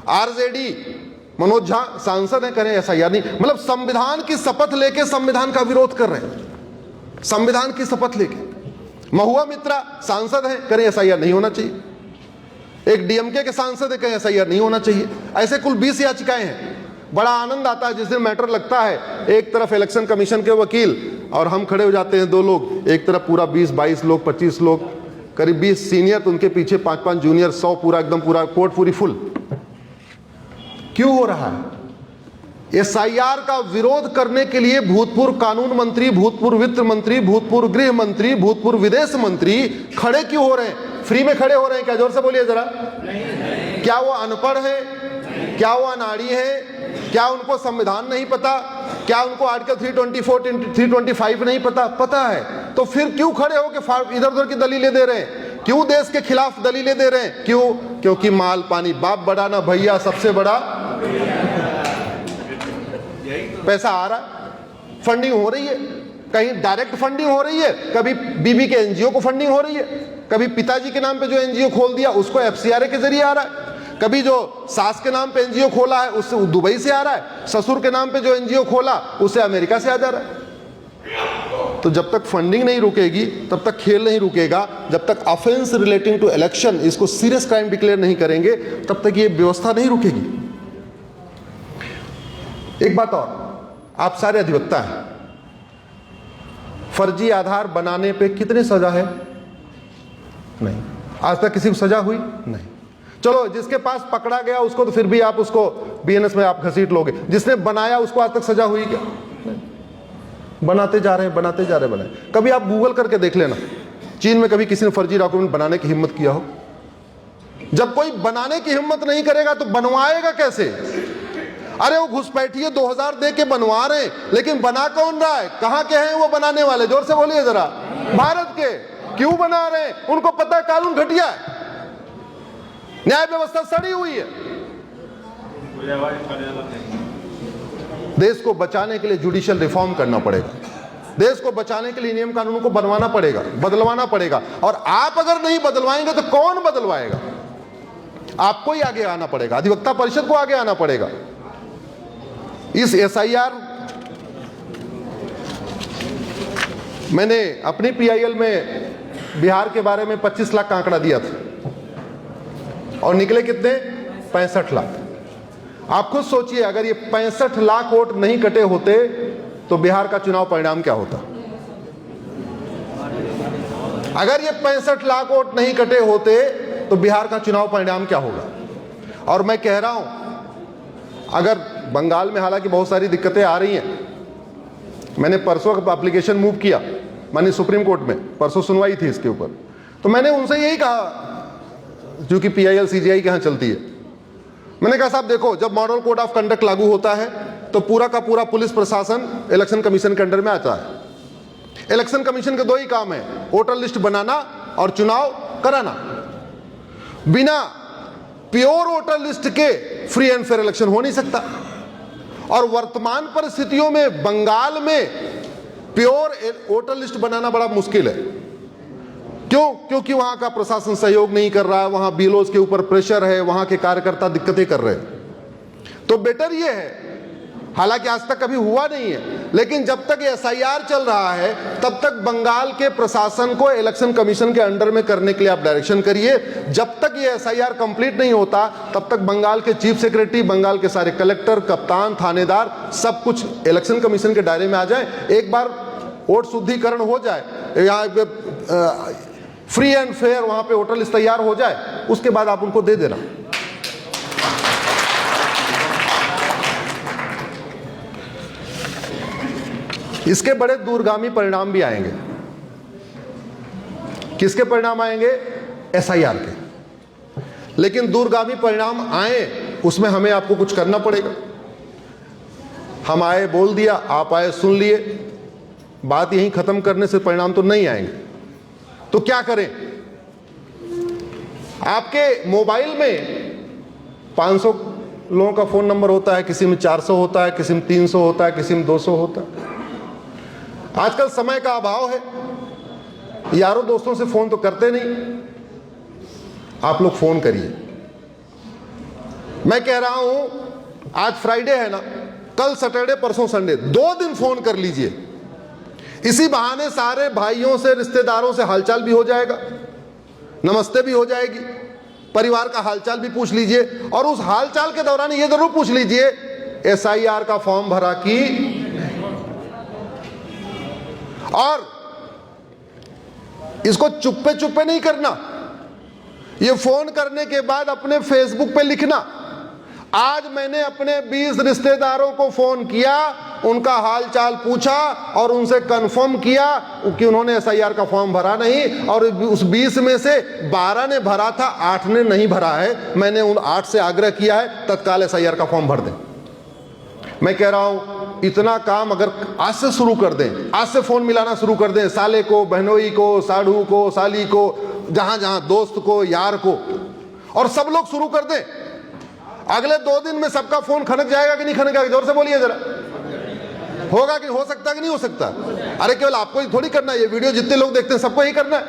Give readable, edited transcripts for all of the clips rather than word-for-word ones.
RJD Manoj Jha सांसद है, करें एसआईआर नहीं। मतलब संविधान की शपथ लेके संविधान का विरोध कर रहे हैं, संविधान की शपथ लेके। महुआ मित्रा सांसद है, करें एसआईआर नहीं होना चाहिए। एक डीएमके के सांसद है, कहें एसआईआर नहीं होना चाहिए। ऐसे कुल 20 याचिकाएं हैं। बड़ा आनंद आता है जिस दिन मैटर लगता है, एक तरफ इलेक्शन कमीशन के वकील और हम खड़े हो जाते हैं 2 लोग, एक तरफ पूरा 20-22 लोग, 25 लोग, करीब 20 सीनियर, तो उनके पीछे 5-5 जूनियर, 100 पूरा एकदम पूरा कोर्ट पूरी फुल। क्यों हो रहा है? एसआईआर का विरोध करने के लिए भूतपूर्व कानून मंत्री, भूतपूर्व वित्त मंत्री, भूतपूर्व गृह मंत्री, भूतपूर्व विदेश मंत्री खड़े क्यों हो रहे हैं? फ्री में खड़े हो रहे हैं क्या? जोर से बोलिए जरा। क्या वो अनपढ़ है? क्या वो अनाड़ी है? क्या उनको संविधान नहीं पता? क्या उनको आर्टिकल 324, 325 नहीं पता? पता है। तो फिर क्यों खड़े हो के इधर उधर की दलीलें दे रहे हैं? क्यों देश के खिलाफ दलीलें दे रहे हैं? क्यों? क्योंकि माल पानी बाप बड़ा ना भैया सबसे बड़ा पैसा आ रहा है, फंडिंग हो रही है। कहीं डायरेक्ट फंडिंग हो रही है, कभी बीबी के एनजीओ को फंडिंग हो रही है, कभी पिताजी के नाम पे जो एनजीओ खोल दिया उसको एफसीआरए के जरिए आ रहा है, कभी जो सास के नाम पे एनजीओ खोला है उससे दुबई से आ रहा है, ससुर के नाम पे जो एनजीओ खोला उसे अमेरिका से आ जा रहा है। तो जब तक फंडिंग नहीं रुकेगी तब तक खेल नहीं रुकेगा। जब तक ऑफेंस रिलेटिंग टू इलेक्शन इसको सीरियस क्राइम डिक्लेयर नहीं करेंगे तब तक ये व्यवस्था नहीं रुकेगी। एक बात और, आप सारे अधिवक्ता हैं, फर्जी आधार बनाने पे कितनी सजा है? नहीं, आज तक किसी को सजा हुई नहीं। चलो जिसके पास पकड़ा गया उसको तो फिर भी आप उसको बीएनएस में आप घसीट लोगे, जिसने बनाया उसको आज तक सजा हुई क्या? नहीं। बनाते जा रहे हैं, बनाते जा रहे हैं, बनाए। कभी आप गूगल करके देख लेना, चीन में कभी किसी ने फर्जी डॉक्यूमेंट बनाने की हिम्मत किया हो? जब कोई बनाने की हिम्मत नहीं करेगा तो बनवाएगा कैसे? अरे वो घुसपैठिए 2000 दे के बनवा रहे हैं, लेकिन बना कौन रहा है? कहां के हैं वो बनाने वाले? जोर से बोलिए जरा। भारत के। क्यों बना रहे हैं? उनको पता है कानून घटिया है, न्याय व्यवस्था सड़ी हुई है। देश को बचाने के लिए जुडिशियल रिफॉर्म करना पड़ेगा, देश को बचाने के लिए नियम कानूनों को बनवाना पड़ेगा, बदलवाना पड़ेगा। और आप अगर नहीं बदलवाएंगे तो कौन बदलवाएगा? आपको ही आगे आना पड़ेगा, अधिवक्ता परिषद को आगे आना पड़ेगा। इस एसआईआर, मैंने अपनी पीआईएल में बिहार के बारे में 25 लाख का आंकड़ा दिया था और निकले कितने? 65 लाख। आप खुद सोचिए, अगर ये 65 लाख वोट नहीं कटे होते तो बिहार का चुनाव परिणाम क्या होता? अगर ये 65 लाख वोट नहीं कटे होते तो बिहार का चुनाव परिणाम क्या होगा? और मैं कह रहा हूं, अगर बंगाल में हालांकि बहुत सारी दिक्कतें आ रही हैं, मैंने परसों एप्लीकेशन मूव किया माननीय सुप्रीम कोर्ट में, परसों सुनवाई थी इसके ऊपर, तो मैंने उनसे यही कहा, जो कि पीआईएल सीजीआई के यहाँ चलती है, मैंने कहा साहब देखो, जब मॉडल कोड ऑफ कंडक्ट लागू होता है तो पूरा का पूरा पुलिस प्रशासन इलेक्शन कमीशन के अंडर में आता है। इलेक्शन कमीशन के 2 ही काम है, वोटर लिस्ट बनाना और चुनाव कराना। बिना प्योर वोटर लिस्ट के फ्री एंड फेयर इलेक्शन हो नहीं सकता। और वर्तमान परिस्थितियों में बंगाल में प्योर वोटर लिस्ट बनाना बड़ा मुश्किल है। क्यों? क्योंकि वहां का प्रशासन सहयोग नहीं कर रहा है, वहां बीएलओज के ऊपर प्रेशर है, वहां के कार्यकर्ता दिक्कतें कर रहे हैं। तो बेटर ये है, हालांकि आज तक कभी हुआ नहीं है, लेकिन जब तक एसआईआर चल रहा है तब तक बंगाल के प्रशासन को इलेक्शन कमीशन के अंडर में करने के लिए आप डायरेक्शन करिए। जब तक ये एसआईआर कंप्लीट नहीं होता तब तक बंगाल के चीफ सेक्रेटरी, बंगाल के सारे कलेक्टर, कप्तान, थानेदार सब कुछ इलेक्शन कमीशन के दायरे में आ जाए। एक बार वोट शुद्धिकरण हो जाए, यहाँ फ्री एंड फेयर वहां पे वोटर लिस्ट तैयार हो जाए, उसके बाद आप उनको दे देना। इसके बड़े दूरगामी परिणाम भी आएंगे। किसके परिणाम आएंगे? एसआईआर के। लेकिन दूरगामी परिणाम आए उसमें हमें आपको कुछ करना पड़ेगा। हम आए बोल दिया, आप आए सुन लिए, बात यहीं खत्म करने से परिणाम तो नहीं आएंगे। तो क्या करें? आपके मोबाइल में 500 लोगों का फोन नंबर होता है, किसी में 400 होता है, किसी में 300 होता है, किसी में 200 होता है। आजकल समय का अभाव है, यारों दोस्तों से फोन तो करते नहीं। आप लोग फोन करिए। मैं कह रहा हूं आज फ्राइडे है ना, कल सैटरडे, परसों संडे, 2 दिन फोन कर लीजिए। इसी बहाने सारे भाइयों से, रिश्तेदारों से हालचाल भी हो जाएगा, नमस्ते भी हो जाएगी, परिवार का हालचाल भी पूछ लीजिए। और उस हालचाल के दौरान ये जरूर पूछ लीजिए SIR का फॉर्म भरा कि, और इसको चुप्पे चुप्पे नहीं करना। ये फोन करने के बाद अपने फेसबुक पे लिखना, आज मैंने अपने 20 रिश्तेदारों को फोन किया, उनका हालचाल पूछा और उनसे कंफर्म किया कि उन्होंने SIR का फॉर्म भरा नहीं, और उस 20 में से 12 ने भरा था, 8 ने नहीं भरा है। मैंने उन 8 से आग्रह किया है तत्काल SIR का फॉर्म भर दें। मैं कह रहा हूं इतना काम अगर आज से शुरू कर दें, आज से फोन मिलाना शुरू कर दें, साले को, बहनोई को, साढ़ू को, साली को, जहां जहां दोस्त को, यार को, और सब लोग शुरू कर दें, अगले 2 दिन में सबका फोन खनक जाएगा कि नहीं खनकेगा? जोर से बोलिए जरा। होगा कि हो सकता कि नहीं हो सकता? अरे केवल आपको ही थोड़ी करना है, ये वीडियो जितने लोग देखते हैं सबको ही करना है।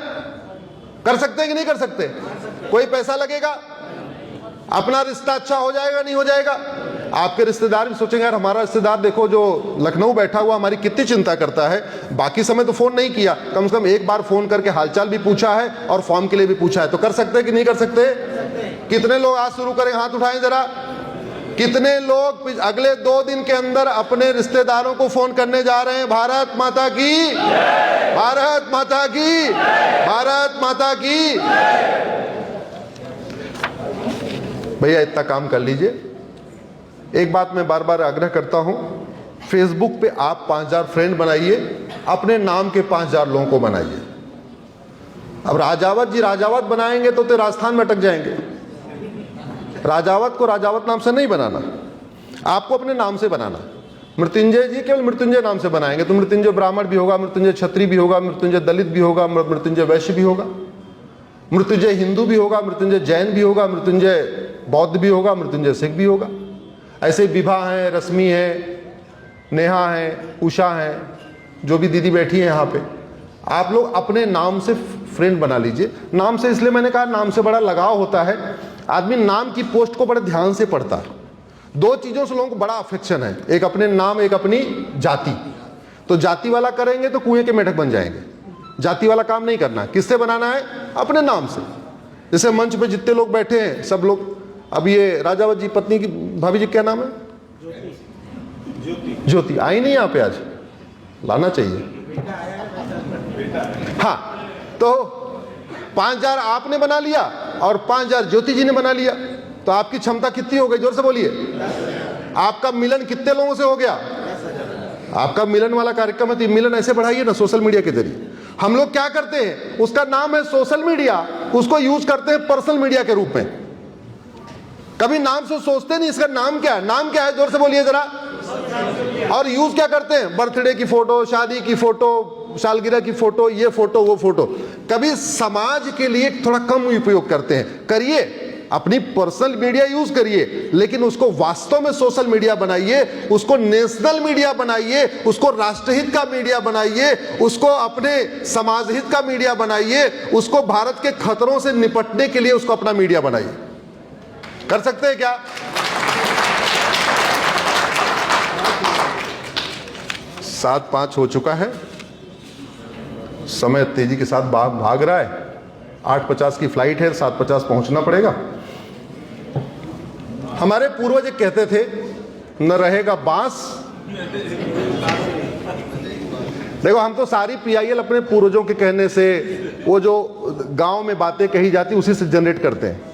कर सकते हैं कि नहीं कर सकते? कोई पैसा लगेगा? अपना रिश्ता अच्छा हो जाएगा नहीं हो जाएगा? आपके रिश्तेदार भी सोचेंगे यार हमारा रिश्तेदार देखो जो लखनऊ बैठा हुआ हमारी कितनी चिंता करता है, बाकी समय तो फोन नहीं किया, कम से कम एक बार फोन करके हालचाल भी पूछा है और फॉर्म के लिए भी पूछा है। तो कर सकते हैं कि नहीं कर सकते? कितने लोग आज शुरू करें? हाथ उठाएं जरा। कितने लोग अगले 2 दिन के अंदर अपने रिश्तेदारों को फोन करने जा रहे हैं? भारत माता की, भारत माता की, भारत माता की। भैया इतना काम कर लीजिए। एक बात मैं बार बार आग्रह करता हूं, फेसबुक पे आप 5000 फ्रेंड बनाइए, अपने नाम के 5000 लोगों को बनाइए। अब राजावत जी राजावत बनाएंगे तो राजस्थान में अटक जाएंगे। राजावत को राजावत नाम से नहीं बनाना, आपको अपने नाम से बनाना। मृत्युंजय जी केवल मृत्युंजय नाम से बनाएंगे तो मृत्युंजय ब्राह्मण भी होगा, मृत्युंजय क्षत्रिय भी होगा, मृत्युंजय दलित भी होगा, मृत्युंजय वैश्य भी होगा, मृत्युंजय हिंदू भी होगा, मृत्युंजय जैन भी होगा, मृत्युंजय बौद्ध भी होगा, मृत्युंजय सिख भी होगा। ऐसे विभा है, रश्मि है, नेहा है, उषा है, जो भी दीदी बैठी है यहाँ पे, आप लोग अपने नाम से फ्रेंड बना लीजिए। नाम से इसलिए मैंने कहा, नाम से बड़ा लगाव होता है, आदमी नाम की पोस्ट को बड़े ध्यान से पढ़ता है। 2 चीजों से लोगों को बड़ा अफेक्शन है, एक अपने नाम, एक अपनी जाति। तो जाति वाला करेंगे तो कुएं के मेढक बन जाएंगे। जाति वाला काम नहीं करना। किससे बनाना है? अपने नाम से। जैसे मंच पे जितने लोग बैठे हैं सब लोग, अब ये राजावत जी पत्नी की, भाभी जी क्या नाम है? ज्योति। आई नहीं यहाँ पे आज, लाना चाहिए। हाँ, तो 5000 आपने बना लिया और 5000 ज्योति जी ने बना लिया, तो आपकी क्षमता कितनी हो गई? जोर से बोलिए। आपका मिलन कितने लोगों से हो गया? आपका मिलन वाला कार्यक्रम है, तो मिलन ऐसे बढ़ाइए ना सोशल मीडिया के जरिए। हम लोग क्या करते हैं, उसका नाम है सोशल मीडिया, उसको यूज करते हैं पर्सनल मीडिया के रूप में। कभी नाम से सोचते नहीं इसका नाम क्या है। नाम क्या है? जोर से बोलिए जरा। और यूज क्या करते हैं? बर्थडे की फोटो, शादी की फोटो, सालगिरह की फोटो, ये फोटो वो फोटो। कभी समाज के लिए थोड़ा कम उपयोग करते हैं। करिए, अपनी पर्सनल मीडिया यूज करिए, लेकिन उसको वास्तव में सोशल मीडिया बनाइए, उसको नेशनल मीडिया बनाइए, उसको राष्ट्रहित का मीडिया बनाइए, उसको अपने समाज हित का मीडिया बनाइए, उसको भारत के खतरों से निपटने के लिए उसको अपना मीडिया बनाइए। कर सकते हैं क्या? 7:05 हो चुका है, समय तेजी के साथ भाग रहा है। 8:50 की फ्लाइट है, 7:50 पहुंचना पड़ेगा। हमारे पूर्वज कहते थे, न रहेगा बांस। देखो, हम तो सारी PIL अपने पूर्वजों के कहने से, वो जो गांव में बातें कही जाती उसी से जनरेट करते हैं।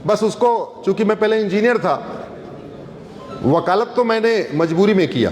बस उसको, चूंकि मैं पहले इंजीनियर था, वकालत तो मैंने मजबूरी में किया,